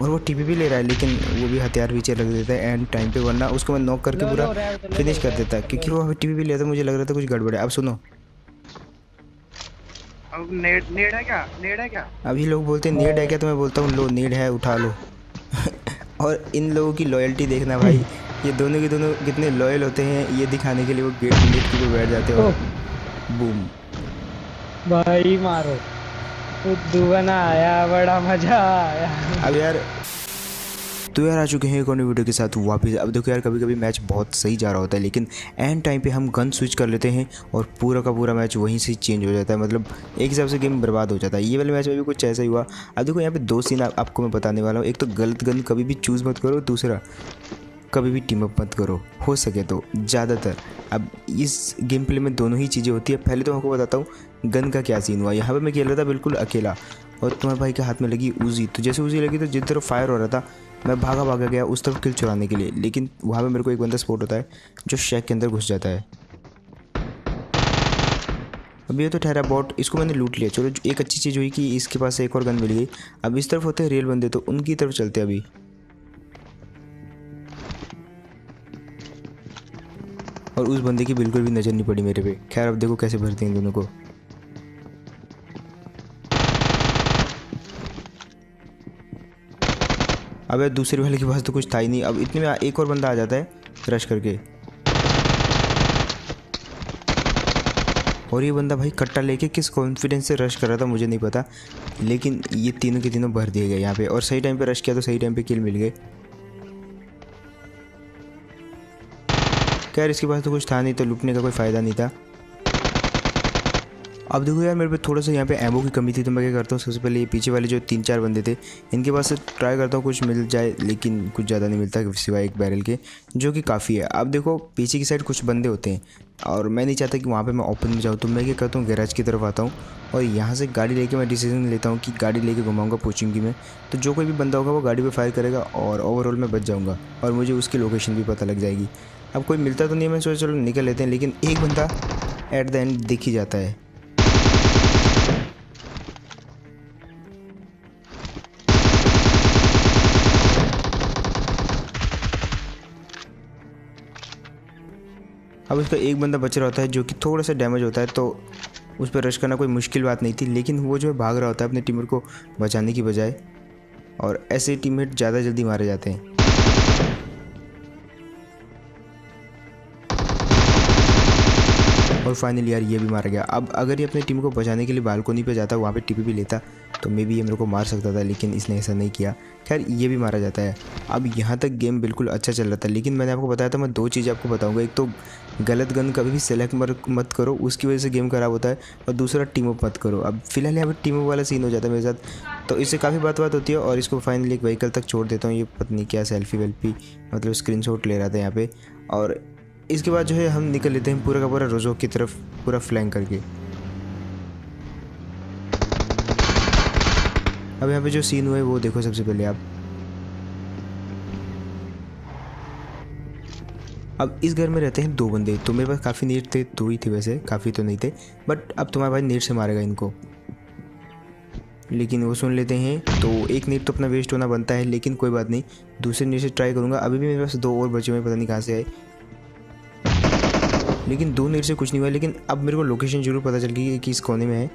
और वो टीपी भी ले रहा है, लेकिन वो भी हथियार पीछे रख देता है एंड टाइम पे, वरना उसको मैं नॉक करके पूरा फिनिश कर देता है, क्योंकि वो टीपी भी लेता, मुझे लग रहा था कुछ गड़बड़ है। अब सुनो, अब नेड नेड है क्या, नेड है क्या? अभी लोग बोलते हैं नीड है क्या, तो मैं बोलता हूँ लो नीड है, उठा लो। और इन लोगों की लॉयल्टी देखना भाई, ये दोनों के दोनों कितने लॉयल होते हैं, ये दिखाने के लिए वो गेट गेट के ऊपर बैठ जाते हैं और बूम। भाई मारो, बुद्धू बना आया, बड़ा मजा आया। अब यार तो यार आ चुके हैं एक और वीडियो के साथ वापस। अब देखो यार, कभी कभी मैच बहुत सही जा रहा होता है, लेकिन एंड टाइम पे हम गन स्विच कर लेते हैं और पूरा का पूरा मैच वहीं से चेंज हो जाता है, मतलब एक हिसाब से गेम बर्बाद हो जाता है। ये वाले मैच में भी कुछ ऐसा ही हुआ। अब देखो यहाँ पे दो सीन आपको मैं बताने वाला हूँ। एक तो गलत गन कभी भी चूज़ मत करो, दूसरा कभी भी टीम अप मत करो, हो सके तो ज़्यादातर। अब इस गेम प्ले में दोनों ही चीज़ें होती है। पहले तो आपको बताता हूँ गन का क्या सीन हुआ। यहाँ पे मैं खेल रहा था बिल्कुल अकेला और तुम्हारे भाई के हाथ में लगी उजी। तो जैसे उजी लगी तो जिस तरफ फायर हो रहा था मैं भागा गया उस तरफ किल चुराने के लिए, लेकिन वहाँ पे मेरे को एक बंदा स्पॉट होता है जो शैक के अंदर घुस जाता है। अब ये तो ठहरा बॉट, इसको मैंने लूट लिया। चलो एक अच्छी चीज़ हुई कि इसके पास एक और गन मिल गई। अब इस तरफ होते हैं रियल बंदे, तो उनकी तरफ चलते हैं अभी। और उस बंदे की बिल्कुल भी नज़र नहीं पड़ी मेरे पे। खैर अब देखो कैसे भरते हैं दोनों को। अब यार दूसरे वाले के पास तो कुछ था ही नहीं। अब इतने में एक और बंदा आ जाता है रश करके, और ये बंदा भाई कट्टा लेके किस कॉन्फिडेंस से रश कर रहा था मुझे नहीं पता, लेकिन ये तीनों के तीनों भर दिए गए यहाँ पे। और सही टाइम पे रश किया तो सही टाइम पे किल मिल गए। खैर इसके पास तो कुछ था नहीं, तो लूटने का कोई फ़ायदा नहीं था। अब देखो यार, मेरे पे थोड़ा सा यहाँ पे एमो की कमी थी, तो मैं क्या करता हूँ, सबसे पहले ये पीछे वाले जो 3-4 बंदे थे इनके पास से ट्राई करता हूँ कुछ मिल जाए, लेकिन कुछ ज़्यादा नहीं मिलता सिवाय एक बैरल के, जो कि काफ़ी है। अब देखो पीछे की साइड कुछ बंदे होते हैं और मैं नहीं चाहता कि वहाँ पे मैं ओपन में जाऊँ, तो मैं क्या करता हूँ गैराज की तरफ आता हूँ और यहाँ से गाड़ी लेके मैं डिसीजन लेता हूँ कि गाड़ी लेके घुमाऊँगा पोचिंग की में। तो जो कोई भी बंदा होगा वो गाड़ी पर फायर करेगा और ओवरऑल मैं बच जाऊँगा और मुझे उसकी लोकेशन भी पता लग जाएगी। अब कोई मिलता तो नहीं है, मैं सोचा चलो निकल लेते हैं, लेकिन एक बंदा एट द एंड दिख ही जाता है। अब उसका एक बंदा बच रहा होता है जो कि थोड़ा सा डैमेज होता है, तो उस पर रश करना कोई मुश्किल बात नहीं थी, लेकिन वो जो है भाग रहा होता है अपने टीममेट को बचाने की बजाय, और ऐसे टीममेट ज़्यादा जल्दी मारे जाते हैं। और फाइनली यार ये भी मारा गया। अब अगर ये अपनी टीम को बचाने के लिए बालकोनी पे जाता, वहाँ पे टीपी भी लेता, तो मे भी ये मेरे को मार सकता था, लेकिन इसने ऐसा नहीं किया। खैर ये भी मारा जाता है। अब यहाँ तक गेम बिल्कुल अच्छा चल रहा था, लेकिन मैंने आपको बताया था मैं दो चीज़ आपको बताऊँगा। एक तो गलत गन कभी भी सेलेक्ट मत करो, उसकी वजह से गेम ख़राब होता है, और दूसरा टीम अप मत करो। अब फिलहाल यहाँ पर टीम अप वाला सीन हो जाता है मेरे साथ, तो इससे काफ़ी बात होती है। और इसको फाइनली एक व्हीकल तक छोड़ देता हूँ। ये पता नहीं क्या सेल्फी वेल्फी मतलब स्क्रीनशॉट ले रहा था यहाँ पे। और इसके बाद जो है हम निकल लेते हैं पूरा का पूरा रोजोक की तरफ, पूरा फ्लैंक करके। अब यहाँ पे जो सीन हुआ है वो देखो सबसे पहले आप। अब इस घर में रहते हैं दो बंदे, तो मेरे पास काफ़ी नीड थे, दो ही थे वैसे, काफ़ी तो नहीं थे, बट अब तुम्हारा भाई नीड से मारेगा इनको, लेकिन वो सुन लेते हैं। तो एक नीड तो अपना वेस्ट होना बनता है, लेकिन कोई बात नहीं, दूसरे नीड से ट्राई करूँगा। अभी भी मेरे पास दो और बचे हुए, पता नहीं कहाँ से आए, लेकिन दो नीड से कुछ नहीं हुआ। लेकिन अब मेरे को लोकेशन जरूर पता चल गई कि इस कोने में है,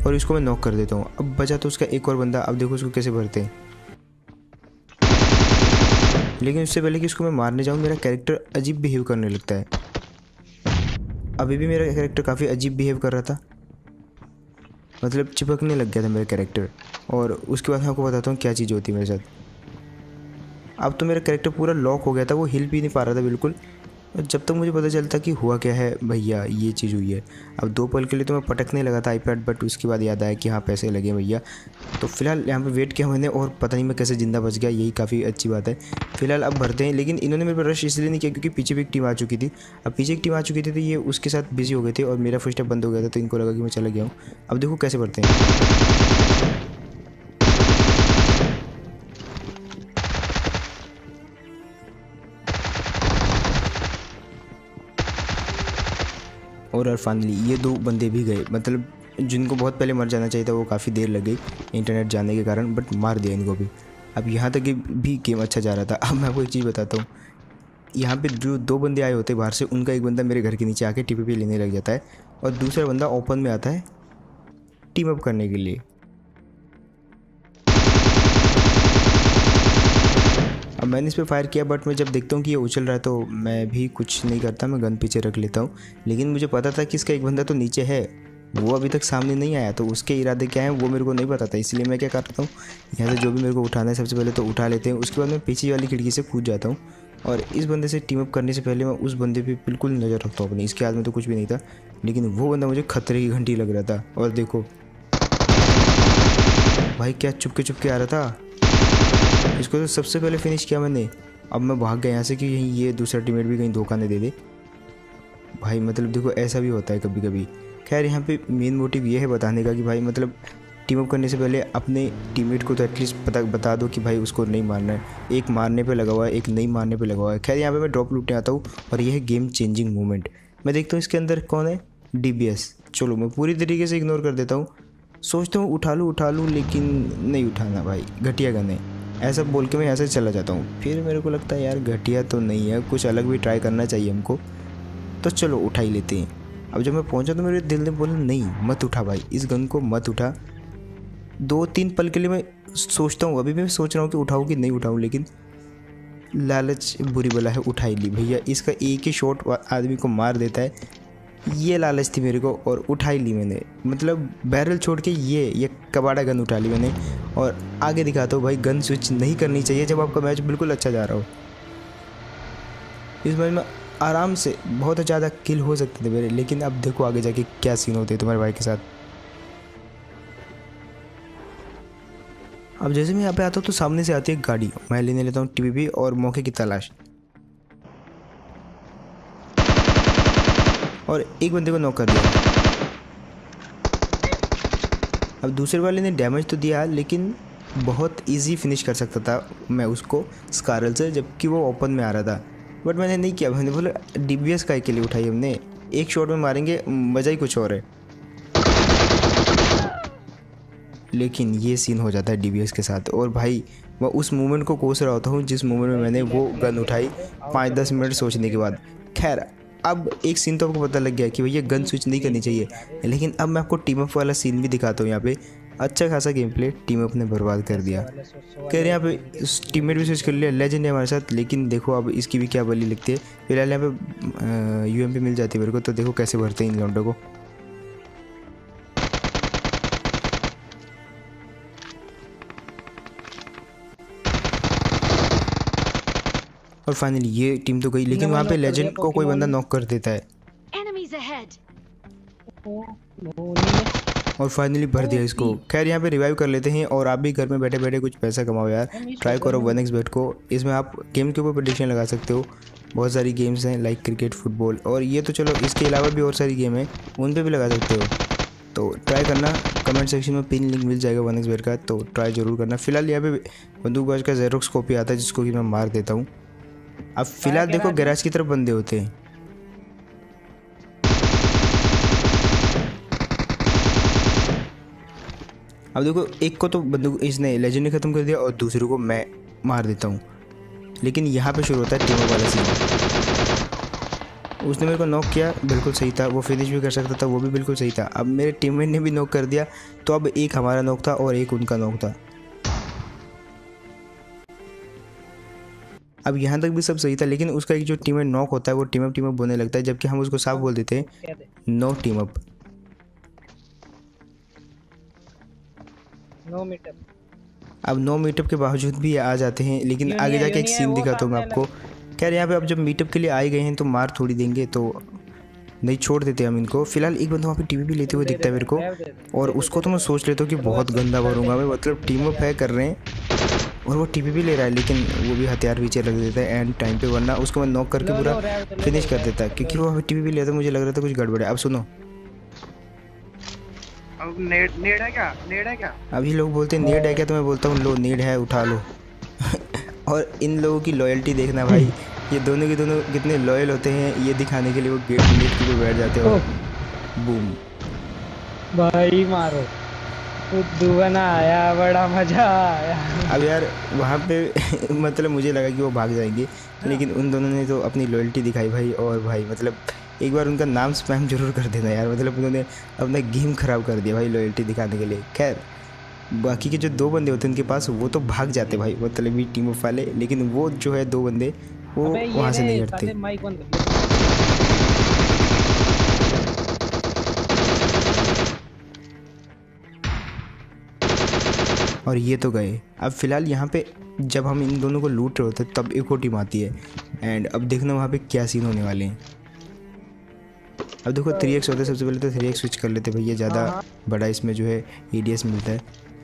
और इसको मैं नॉक कर देता हूँ। अब बचा तो उसका एक और बंदा। अब देखो उसको कैसे भरते हैं, लेकिन उससे पहले कि उसको मैं मारने जाऊँ मेरा कैरेक्टर अजीब बिहेव करने लगता है। अभी भी मेरा कैरेक्टर काफ़ी अजीब बिहेव कर रहा था, मतलब चिपकने लग गया था मेरा कैरेक्टर। और उसके बाद मैं आपको बताता हूँ क्या चीज़ होती है मेरे साथ। अब तो मेरा कैरेक्टर पूरा लॉक हो गया था, वो हिल भी नहीं पा रहा था बिल्कुल। और जब तक मुझे पता चलता कि हुआ क्या है भैया, ये चीज़ हुई है। अब दो पल के लिए तो मैं पटकने लगा था आईपैड, बट उसके बाद याद आया कि हाँ पैसे लगे भैया। तो फिलहाल यहाँ पे वेट किया मैंने, और पता नहीं मैं कैसे ज़िंदा बच गया, यही काफ़ी अच्छी बात है। फिलहाल अब भरते हैं, लेकिन इन्होंने मेरे पर रश इसलिए नहीं किया क्योंकि पीछे भी एक टीम आ चुकी थी। अब पीछे एक टीम आ चुकी थी तो ये उसके साथ बिजी हो गए थे, और मेरा फर्स्ट स्टेप बंद हो गया था, तो इनको लगा कि मैं चला गया हूँ। अब देखो कैसे भरते हैं। और फाइनली ये दो बंदे भी गए, मतलब जिनको बहुत पहले मर जाना चाहिए था वो काफ़ी देर लग गई इंटरनेट जाने के कारण, बट मार दिया इनको भी। अब यहाँ तक भी गेम अच्छा जा रहा था। अब मैं आपको एक चीज़ बताता हूँ, यहाँ पे जो 2 बंदे आए होते हैं बाहर से, उनका एक बंदा मेरे घर के नीचे आके टीपीपी लेने लग जाता है और दूसरा बंदा ओपन में आता है टीम अप करने के लिए। अब मैंने इस पर फायर किया, बट मैं जब देखता हूँ कि ये उछल रहा है तो मैं भी कुछ नहीं करता, मैं गन पीछे रख लेता हूँ। लेकिन मुझे पता था कि इसका एक बंदा तो नीचे है, वो अभी तक सामने नहीं आया, तो उसके इरादे क्या हैं वो मेरे को नहीं पता था। इसलिए मैं क्या करता हूँ, यहाँ से जो भी मेरे को उठाना है सबसे पहले तो उठा लेते हैं, उसके बाद मैं पीछे वाली खिड़की से कूद जाता हूँ और इस बंदे से टीम अप करने से पहले मैं उस बंदे पे बिल्कुल नज़र रखता हूँ अपनी। इसके हाथ में तो कुछ भी नहीं था, लेकिन वो बंदा मुझे खतरे की घंटी लग रहा था। और देखो भाई क्या चुपके चुपके आ रहा था, इसको तो सबसे पहले फिनिश किया मैंने। अब मैं भाग गया यहाँ से कि यहीं ये दूसरा टीममेट भी कहीं धोखा नहीं दे दे भाई। मतलब देखो ऐसा भी होता है कभी कभी। खैर यहाँ पे मेन मोटिव ये है बताने का कि भाई मतलब टीम अप करने से पहले अपने टीममेट को तो एटलीस्ट बता दो कि भाई उसको नहीं मारना है। एक मारने पे लगा हुआ है, एक नहीं मारने पे लगा हुआ है। खैर यहाँ पे मैं ड्रॉप लूटने आता हूँ और यह है गेम चेंजिंग मोमेंट। मैं देखता हूँ इसके अंदर कौन है, DBS। चलो मैं पूरी तरीके से इग्नोर कर देता हूँ, सोचता हूँ उठा लूँ लेकिन नहीं उठाना भाई, घटिया गन है, ऐसा बोल के मैं यहाँ से चला जाता हूँ। फिर मेरे को लगता है यार घटिया तो नहीं है, कुछ अलग भी ट्राई करना चाहिए हमको, तो चलो उठा ही लेते हैं। अब जब मैं पहुँचा तो मेरे दिल ने बोला नहीं मत उठा भाई, इस गन को मत उठा। 2-3 पल के लिए मैं सोचता हूँ, अभी भी मैं सोच रहा हूँ कि उठाऊँ कि नहीं उठाऊँ, लेकिन लालच बुरी बला है, उठा ही ली भैया। इसका एक ही शॉट आदमी को मार देता है, ये लालच थी मेरे को और उठा ही ली मैंने। मतलब बैरल छोड़ के ये कबाड़ा गन उठा ली मैंने। और आगे दिखाता हूँ भाई, गन स्विच नहीं करनी चाहिए जब आपका मैच बिल्कुल अच्छा जा रहा हो। इस मैच में आराम से बहुत ज़्यादा किल हो सकते थे मेरे, लेकिन अब देखो आगे जाके क्या सीन होते हैं तुम्हारे भाई के साथ। अब जैसे मैं यहाँ पे आता हूँ तो सामने से आती है गाड़ी, मैं लेने लेता हूँ टीपीपी और मौके की तलाश, और एक बंदे को नॉक कर दिया। अब दूसरे वाले ने डैमेज तो दिया, लेकिन बहुत इजी फिनिश कर सकता था मैं उसको स्कारल से, जबकि वो ओपन में आ रहा था, बट मैंने नहीं किया। मैंने बोला DBS का के लिए उठाई हमने, एक शॉट में मारेंगे, मज़ा ही कुछ और है। लेकिन ये सीन हो जाता है DBS के साथ, और भाई मैं उस मोमेंट को कोस रहा होता हूँ जिस मोमेंट में मैंने वो गन उठाई 5-10 मिनट सोचने के बाद। खैर अब एक सीन तो आपको पता लग गया कि भैया गन स्विच नहीं करनी चाहिए, लेकिन अब मैं आपको टीम अप वाला सीन भी दिखाता हूँ। यहाँ पे अच्छा खासा गेम प्ले टीम अप ने बर्बाद कर दिया। कह रहे यहाँ पे टीममेट भी स्विच कर लिया, लेजेंड है हमारे साथ, लेकिन देखो अब इसकी भी क्या बली लगती है। फिलहाल यहाँ पे UMP मिल जाती है मेरे को, तो देखो कैसे भरते हैं इन लौंडों को। और फाइनली ये टीम तो गई, लेकिन वहाँ पे लेजेंड को कोई बंदा नॉक कर देता है और फाइनली भर दिया इसको। खैर यहाँ पे रिवाइव कर लेते हैं, और आप भी घर में बैठे बैठे कुछ पैसा कमाओ यार, ट्राई करो 1xbet को। इसमें आप गेम के ऊपर प्रेडिक्शन लगा सकते हो, बहुत सारी गेम्स हैं लाइक क्रिकेट, फुटबॉल, और ये तो चलो इसके अलावा भी और सारी गेम है, उन पर भी लगा सकते हो। तो ट्राई करना, कमेंट सेक्शन में पिन लिंक मिल जाएगा 1xbet का, तो ट्राई ज़रूर करना। फिलहाल यहाँ पे बंदूकबाज का जेरोक्स कॉपी आता है जिसको कि मैं मार देता हूँ। अब फिलहाल देखो गैराज की तरफ बंदे होते हैं, अब देखो एक को तो बंदूक इसने लेजेंड ने ख़त्म कर दिया और दूसरे को मैं मार देता हूँ। लेकिन यहाँ पे शुरू होता है टीमों वाला सीन। उसने मेरे को नॉक किया, बिल्कुल सही था, वो फिनिश भी कर सकता था, वो भी बिल्कुल सही था। अब मेरे टीममेट ने भी नॉक कर दिया, तो अब एक हमारा नॉक था और एक उनका नॉक था। अब यहाँ तक भी सब सही था, लेकिन उसका एक जो टीममेट नॉक होता है वो टीम अप बोलने लगता है, जबकि हम उसको साफ बोल देते हैं no team up, no meetup. अब नो मीटअप के बावजूद भी आ जाते हैं, लेकिन आगे जाके एक सीन दिखाता हूँ मैं आपको। खैर यहाँ पे अब जब मीटअप के लिए आए गए हैं तो मार थोड़ी देंगे, तो नहीं छोड़ देते हम इनको। फिलहाल एक बंदा वहाँ पे टीवी भी लेते हुए दिखता है मेरे को, और उसको तो मैं सोच लेता हूँ कि बहुत गंदा मारूंगा मैं, मतलब टीम अप है कर रहे हैं और वो टीवी भी ले रहा है, लेकिन वो भी हथियार पीछे रख देता है एंड टाइम पे, वरना उसको मैं नॉक करके पूरा फिनिश कर देता, क्योंकि वो टीवी भी लेता, मुझे लग रहा था कुछ गड़बड़ है। अब सुनो, अब नेड है क्या, नेड है क्या? अभी लोग बोलते हैं नेड है क्या, तो मैं बोलता हूँ लो नेड है, उठा लो। और इन लोगों की लॉयल्टी देखना भाई, ये दोनों के दोनों कितने लॉयल होते हैं, ये दिखाने के लिए वो गेट के ऊपर बैठ जाते हैं और बूम भाई मारो, बुद्धू बनाया, बड़ा मजा आया। अब यार वहाँ पे मतलब मुझे लगा कि वो भाग जाएंगे, लेकिन उन दोनों ने तो अपनी लॉयल्टी दिखाई भाई। और भाई मतलब एक बार उनका नाम स्पैम जरूर कर देना यार, मतलब उन्होंने अपना गेम ख़राब कर दिया भाई लॉयल्टी दिखाने के लिए। खैर बाकी के जो 2 बंदे होते हैं उनके पास, वो तो भाग जाते भाई, वो मतलब टीम ऑफ वाले, लेकिन वो जो है 2 बंदे वो अबे ये वहाँ से नहीं रे, हटते। साले माइक बंद कर दे। और ये तो गए। अब फ़िलहाल यहाँ पे जब हम इन दोनों को लूट रहे होते हैं तब एक और टीम आती है, एंड अब देखना वहाँ पे क्या सीन होने वाले हैं। अब देखो 3x होता है, सबसे पहले तो 3x स्विच कर लेते भैया, ज़्यादा बड़ा इसमें जो है EDS मिलता है।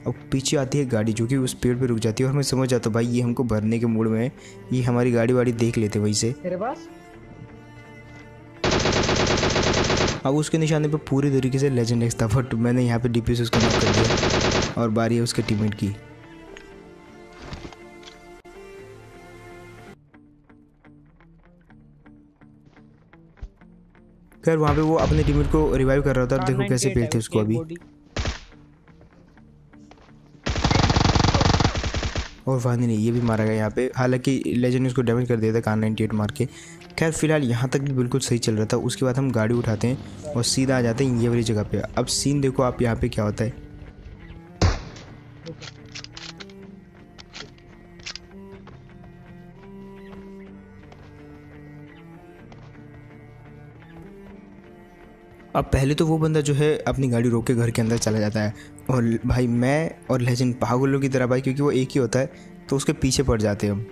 अब पीछे आती है गाड़ी जो कि उस पेड़ पे रुक जाती है, और मैं समझ जाता हूँ भाई ये हमको भरने के मूड में है, ये हमारी गाड़ी वाड़ी देख लेते वहीं से। तेरे पास अब उसके निशाने पे पूरी तरीके से लेजेंड एक्स था, बट मैंने यहाँ पे DP से उसको नॉक कर दिया, और बारी है उसके टीममेट की। खैर वहाँ पे वो अपने टीममेट को रिवाइव कर रहा था, और देखो कैसे पेलते उसको अभी। और फाइनली ये भी मारा गया यहाँ पे, हालांकि लेजेंड ने उसको डैमेज कर दिया था कार 98 मार के। खैर फिलहाल यहाँ तक भी बिल्कुल सही चल रहा था। उसके बाद हम गाड़ी उठाते हैं और सीधा आ जाते हैं ये वाली जगह पे। अब सीन देखो आप यहाँ पे क्या होता है। अब पहले तो वो बंदा जो है अपनी गाड़ी रोक के घर के अंदर चला जाता है, और भाई मैं और लेजेंड पागलों की तरह भाई, क्योंकि वो एक ही होता है तो उसके पीछे पड़ जाते हैं हम।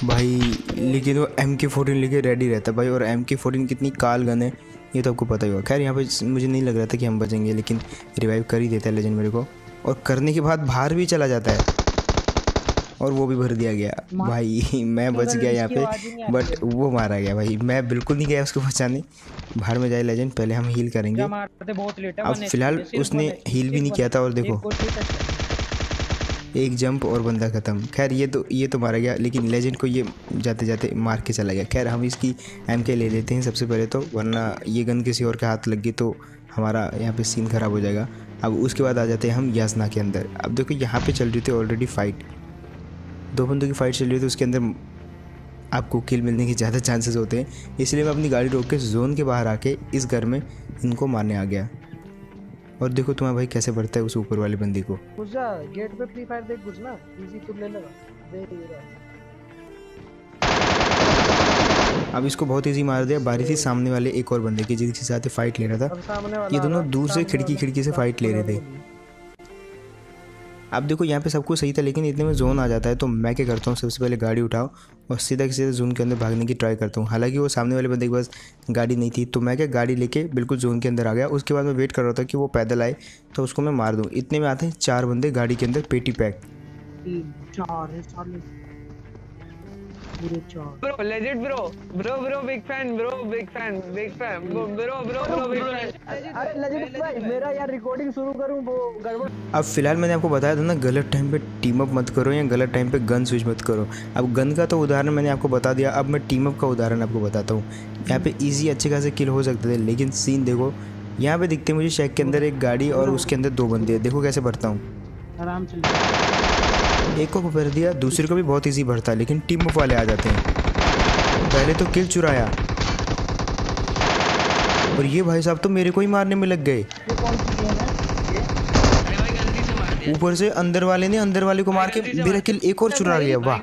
भाई लेकिन वो MK14 लेके रेडी रहता है भाई, और MK14 कितनी काल गन है ये तो आपको पता ही होगा। खैर यहाँ पे मुझे नहीं लग रहा था कि हम बचेंगे, लेकिन रिवाइव कर ही देता है लेजेंड मेरे को, और करने के बाद बाहर भी चला जाता है, और वो भी भर दिया गया भाई। मैं बच गया यहाँ पे, बट वो मारा गया भाई। मैं बिल्कुल नहीं गया उसको बचाने। बाहर में जाए लेजेंड, पहले हम हील करेंगे। अब फिलहाल उसने हील भी नहीं किया था, और देखो एक जंप और बंदा ख़त्म। खैर ये तो मारा गया, लेकिन लेजेंड को ये जाते जाते मार के चला गया। खैर हम इसकी MK ले लेते हैं सबसे पहले तो, वरना ये गन किसी और के हाथ लग गई तो हमारा यहाँ पे सीन ख़राब हो जाएगा। अब उसके बाद आ जाते हैं हम यासना के अंदर। अब देखो यहाँ पे चल रही थी ऑलरेडी फाइट, 2 बंदों की फाइट चल रही थी, उसके अंदर आपको किल मिलने के ज़्यादा चांसेस होते हैं, इसलिए मैं अपनी गाड़ी रोक के जोन के बाहर आके इस घर में इनको मारने आ गया। और देखो तुम्हारा भाई कैसे बढ़ता है उस ऊपर वाले बंदे को। घुस जा गेट पे, फ्री फायर देख, घुसना इजी तू ले लेगा। देख ये रहा, अब इसको बहुत इजी मार दिया। बारी थी सामने वाले एक और बंदे की जिसके साथ फाइट ले रहा था। ये दोनों दूर से खिड़की से फाइट ले रहे थे। अब देखो यहाँ पे सब कुछ सही था, लेकिन इतने में जोन आ जाता है, तो मैं क्या करता हूँ सबसे पहले गाड़ी उठाओ और सीधा जोन के अंदर भागने की ट्राई करता हूँ। हालांकि वो सामने वाले बंदे के पास गाड़ी नहीं थी, तो मैं क्या गाड़ी लेके बिल्कुल जोन के अंदर आ गया। उसके बाद मैं वेट कर रहा था कि वो पैदल आए तो उसको मैं मार दूँ। इतने में आते हैं 4 बंदे गाड़ी के अंदर, पेटी पैक। 4 है साले पूरे 4। Bro, legit bro, big fan, big fan, bro, big fan. अरे लेजेंड भाई मेरा यार रिकॉर्डिंग शुरू करूं वो गड़बड़। अब फिलहाल मैंने आपको बताया था ना, गलत टाइम पे टीम अप मत करो या गलत टाइम पे गन स्विच मत करो। अब गन का तो उदाहरण मैंने आपको बता दिया, अब मैं टीम अप का उदाहरण आपको बताता हूँ। यहाँ पे इजी अच्छे खासे किल हो सकते थे, लेकिन सीन देखो यहाँ पे दिखते मुझे शेक के अंदर एक गाड़ी और उसके अंदर 2 बंदे। देखो कैसे भरता हूँ, आराम से एक को भर दिया, दूसरे को भी बहुत इजी भरता है, लेकिन टीम अप वाले आ जाते हैं। पहले तो किल चुराया, और ये भाई साहब तो मेरे को ही मारने में लग गए। ऊपर से अंदर वाले ने अंदर वाले को मार के मेरा किल एक और चुरा लिया। वाह,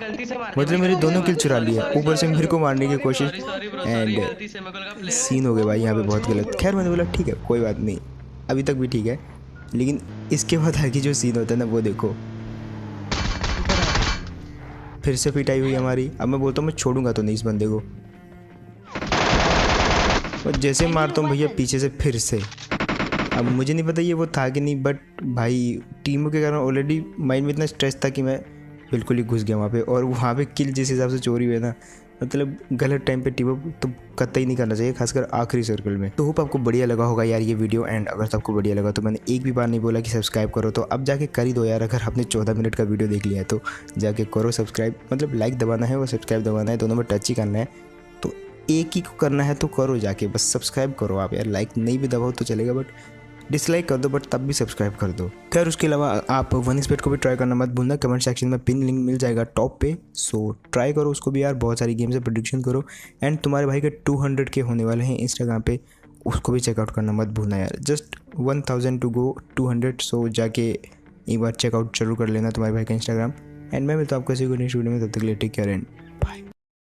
मतलब मेरे दोनों किल चुरा लिया, ऊपर से मेरे को मारने की कोशिश, एंड सीन हो गया भाई यहाँ पे बहुत गलत। खैर मैंने बोला ठीक है कोई बात नहीं, अभी तक भी ठीक है, लेकिन इसके बाद आगे जो सीन होता है ना वो देखो। फिर से पिटाई हुई हमारी। अब मैं बोलता हूँ मैं छोड़ूंगा तो नहीं इस बंदे को, और जैसे मारता हूँ भैया पीछे से फिर से। अब मुझे नहीं पता ये वो था कि नहीं, बट भाई टीमों के कारण ऑलरेडी माइंड में इतना स्ट्रेस था कि मैं बिल्कुल ही घुस गया वहाँ पे। और वहाँ पे किल जिस हिसाब से चोरी हुई ना, मतलब गलत टाइम पे टीम अप तो कतई नहीं करना चाहिए, खासकर आखिरी सर्कल में। तो होप आपको बढ़िया लगा होगा यार ये वीडियो, एंड अगर आपको बढ़िया लगा तो मैंने एक भी बार नहीं बोला कि सब्सक्राइब करो, तो अब जाके कर ही दो यार। अगर आपने 14 मिनट का वीडियो देख लिया है तो जाके करो सब्सक्राइब, मतलब लाइक दबाना है और सब्सक्राइब दबाना है, दोनों में टच ही करना है। तो एक ही को करना है तो करो जाके, बस सब्सक्राइब करो आप यार, लाइक नहीं भी दबाओ तो चलेगा बट डिसलाइक कर दो बट तब भी सब्सक्राइब कर दो। खैर उसके अलावा आप वन स्पेड को भी ट्राई करना मत भूलना, कमेंट सेक्शन में पिन लिंक मिल जाएगा टॉप पे, सो ट्राई करो उसको भी यार, बहुत सारी गेम से प्रेडिक्शन करो। एंड तुम्हारे भाई के 200 के होने वाले हैं इंस्टाग्राम पे, उसको भी चेकआउट करना मत भूलना यार, जस्ट 1000 टू गो 200, सो जाके एक बार चेकआउट जरूर कर लेना तुम्हारे भाई का इंस्टाग्राम। एंड मैं मिलता हूँ आपको किसी को नेक्स्ट वीडियो में, तब तक के लिए टेक केयर एंड